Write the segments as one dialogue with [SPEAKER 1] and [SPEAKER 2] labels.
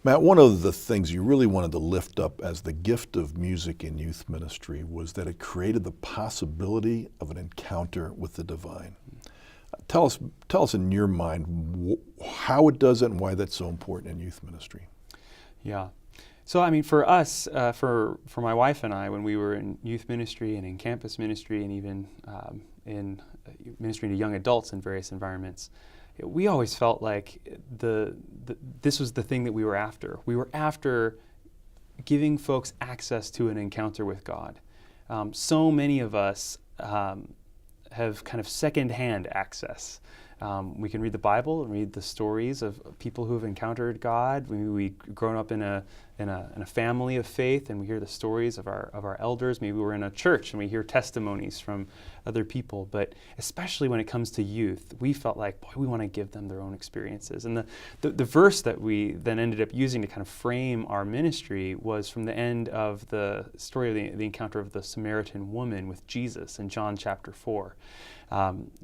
[SPEAKER 1] Matt, one of the things you really wanted to lift up as the gift of music in youth ministry was that it created the possibility of an encounter with the divine. Tell us in your mind how it does it and why that's so important in youth ministry.
[SPEAKER 2] Yeah. So, I mean, for us, for my wife and I, when we were in youth ministry and in campus ministry and even in ministry to young adults in various environments, we always felt like this was the thing that we were after. We were after giving folks access to an encounter with God. So many of us have kind of secondhand access. We can read the Bible and read the stories of people who have encountered God. We've grown up in a family of faith, and we hear the stories of our elders. Maybe we're in a church and we hear testimonies from other people. But especially when it comes to youth, we felt like, boy, we want to give them their own experiences. And the verse that we then ended up using to kind of frame our ministry was from the end of the story of the encounter of the Samaritan woman with Jesus in John chapter 4.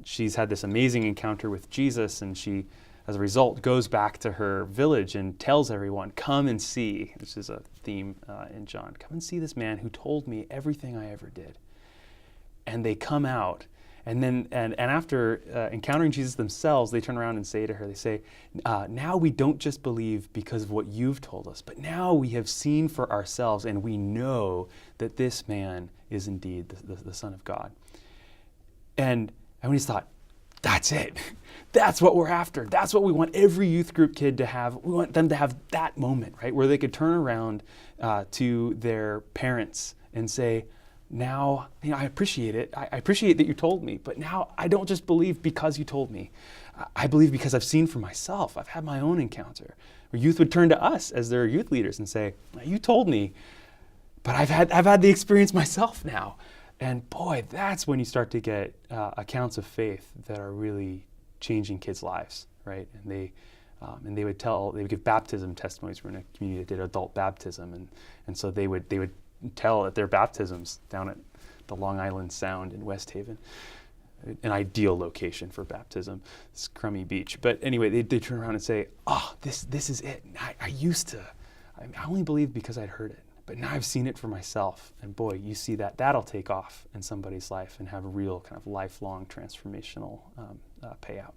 [SPEAKER 2] She's had this amazing encounter with Jesus, and she, as a result, goes back to her village and tells everyone, come and see, which is a theme in John, come and see this man who told me everything I ever did. And they come out, and then and after encountering Jesus themselves, they turn around and say to her, they say, now we don't just believe because of what you've told us, but now we have seen for ourselves, and we know that this man is indeed the Son of God. And we just thought, that's it. That's what we're after. That's what we want every youth group kid to have. We want them to have that moment, right, where they could turn around to their parents and say, now, I appreciate it. I appreciate that you told me, but now I don't just believe because you told me. I believe because I've seen for myself. I've had my own encounter. Where youth would turn to us as their youth leaders and say, you told me, but I've had the experience myself now. And boy, that's when you start to get accounts of faith that are really changing kids' lives, right? And they would give baptism testimonies. We're in a community that did adult baptism, and so they would tell at their baptisms down at the Long Island Sound in West Haven, an ideal location for baptism. It's crummy beach, but anyway, they turn around and say, "Oh, this is it. I only believed because I'd heard it." But now I've seen it for myself. And boy, you see that'll take off in somebody's life and have a real kind of lifelong transformational payout.